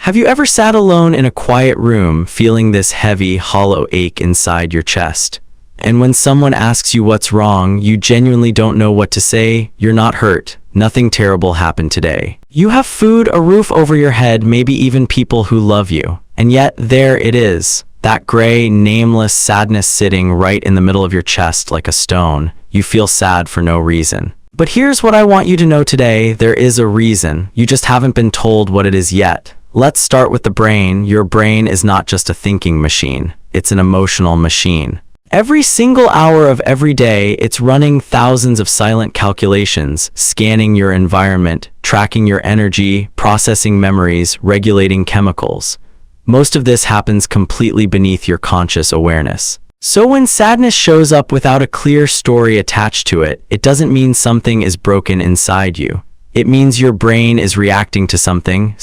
Have you ever sat alone in a quiet room feeling this heavy, hollow ache inside your chest? And when someone asks you what's wrong, you genuinely don't know what to say. You're not hurt. Nothing terrible happened today. You have food, a roof over your head, maybe even people who love you. And yet, there it is. That gray, nameless sadness sitting right in the middle of your chest like a stone. You feel sad for no reason. But here's what I want you to know today. There is a reason. You just haven't been told what it is yet. Let's start with the brain. Your brain is not just a thinking machine. It's an emotional machine. Every single hour of every day, it's running thousands of silent calculations, scanning your environment, tracking your energy, processing memories, regulating chemicals. Most of this happens completely beneath your conscious awareness. So when sadness shows up without a clear story attached to it, it doesn't mean something is broken inside you. It means your brain is reacting to something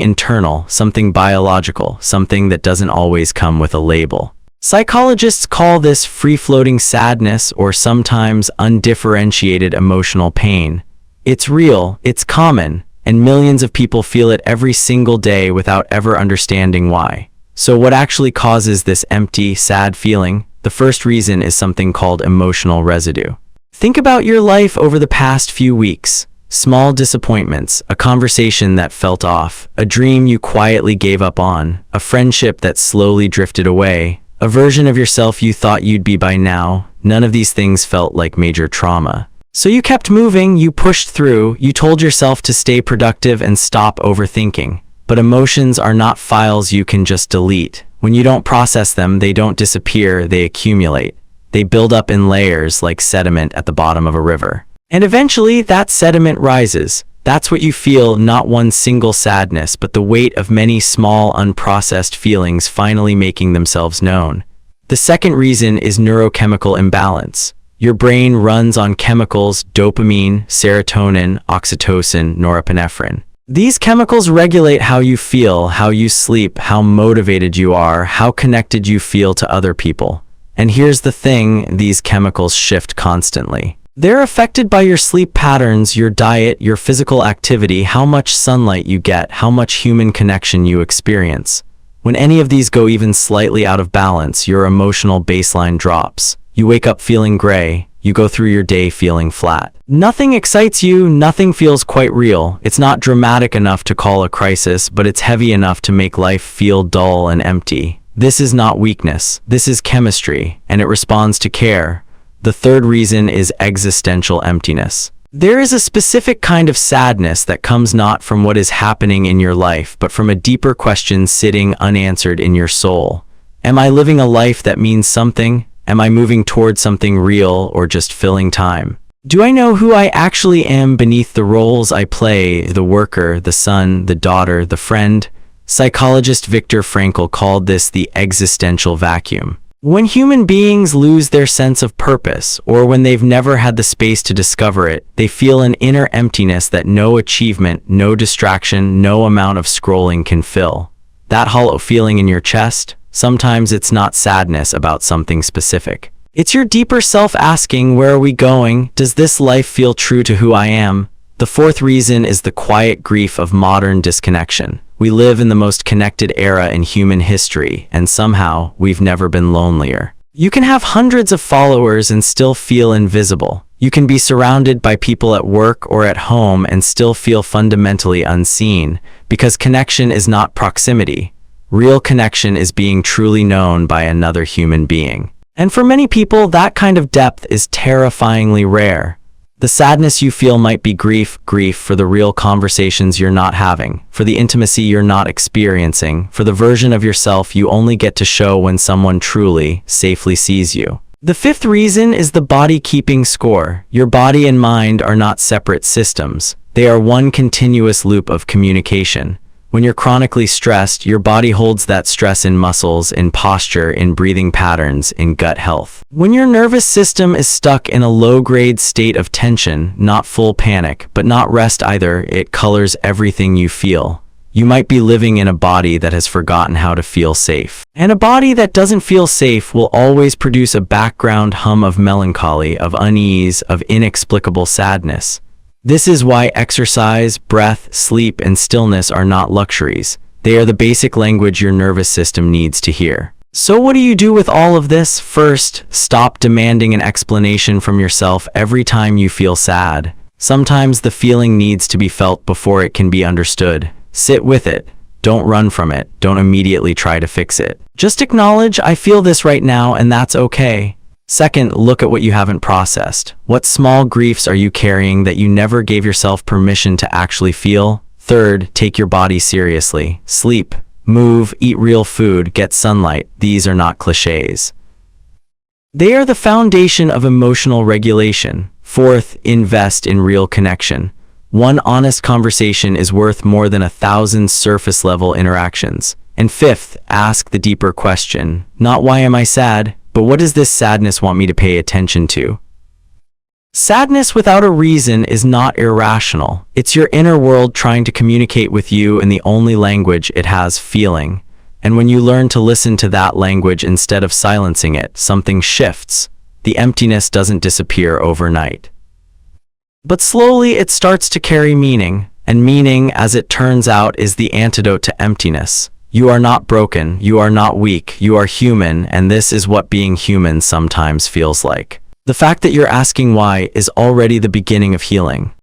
internal, something biological, something that doesn't always come with a label. Psychologists call this free-floating sadness or sometimes undifferentiated emotional pain. It's real, it's common, and millions of people feel it every single day without ever understanding why. So what actually causes this empty, sad feeling? The first reason is something called emotional residue. Think about your life over the past few weeks. Small disappointments, a conversation that felt off, a dream you quietly gave up on, a friendship that slowly drifted away, a version of yourself you thought you'd be by now. None of these things felt like major trauma. So you kept moving, you pushed through, you told yourself to stay productive and stop overthinking. But emotions are not files you can just delete. When you don't process them, they don't disappear, they accumulate. They build up in layers like sediment at the bottom of a river. And eventually, that sediment rises. That's what you feel, not one single sadness, but the weight of many small, unprocessed feelings finally making themselves known. The second reason is neurochemical imbalance. Your brain runs on chemicals: dopamine, serotonin, oxytocin, norepinephrine. These chemicals regulate how you feel, how you sleep, how motivated you are, how connected you feel to other people. And here's the thing, these chemicals shift constantly. They're affected by your sleep patterns, your diet, your physical activity, how much sunlight you get, how much human connection you experience. When any of these go even slightly out of balance, your emotional baseline drops. You wake up feeling gray. You go through your day feeling flat. Nothing excites you, nothing feels quite real. It's not dramatic enough to call a crisis, but it's heavy enough to make life feel dull and empty. This is not weakness. This is chemistry, and it responds to care. The third reason is existential emptiness. There is a specific kind of sadness that comes not from what is happening in your life, but from a deeper question sitting unanswered in your soul. Am I living a life that means something? Am I moving toward something real or just filling time? Do I know who I actually am beneath the roles I play, the worker, the son, the daughter, the friend? Psychologist Viktor Frankl called this the existential vacuum. When human beings lose their sense of purpose, or when they've never had the space to discover it, they feel an inner emptiness that no achievement, no distraction, no amount of scrolling can fill. That hollow feeling in your chest? Sometimes it's not sadness about something specific. It's your deeper self asking, where are we going? Does this life feel true to who I am? The fourth reason is the quiet grief of modern disconnection. We live in the most connected era in human history, and somehow we've never been lonelier. You can have hundreds of followers and still feel invisible. You can be surrounded by people at work or at home and still feel fundamentally unseen, because connection is not proximity. Real connection is being truly known by another human being. And for many people, that kind of depth is terrifyingly rare. The sadness you feel might be grief for the real conversations you're not having, for the intimacy you're not experiencing, for the version of yourself you only get to show when someone truly, safely sees you. The fifth reason is the body keeping score. Your body and mind are not separate systems. They are one continuous loop of communication. When you're chronically stressed, your body holds that stress in muscles, in posture, in breathing patterns, in gut health. When your nervous system is stuck in a low-grade state of tension, not full panic, but not rest either, it colors everything you feel. You might be living in a body that has forgotten how to feel safe. And a body that doesn't feel safe will always produce a background hum of melancholy, of unease, of inexplicable sadness. This is why exercise, breath, sleep, and stillness are not luxuries. They are the basic language your nervous system needs to hear. So what do you do with all of this? First, stop demanding an explanation from yourself every time you feel sad. Sometimes the feeling needs to be felt before it can be understood. Sit with it. Don't run from it. Don't immediately try to fix it. Just acknowledge, I feel this right now, and that's okay. Second, look at what you haven't processed. What small griefs are you carrying that you never gave yourself permission to actually feel? Third, take your body seriously. Sleep, move, eat real food, get sunlight. These are not cliches. They are the foundation of emotional regulation. Fourth, invest in real connection. One honest conversation is worth more than 1,000 surface-level interactions. And fifth, ask the deeper question. Not why am I sad, but what does this sadness want me to pay attention to? Sadness without a reason is not irrational. It's your inner world trying to communicate with you in the only language it has, feeling. And when you learn to listen to that language instead of silencing it, something shifts. The emptiness doesn't disappear overnight. But slowly it starts to carry meaning, and meaning, as it turns out, is the antidote to emptiness. You are not broken, you are not weak, you are human, and this is what being human sometimes feels like. The fact that you're asking why is already the beginning of healing.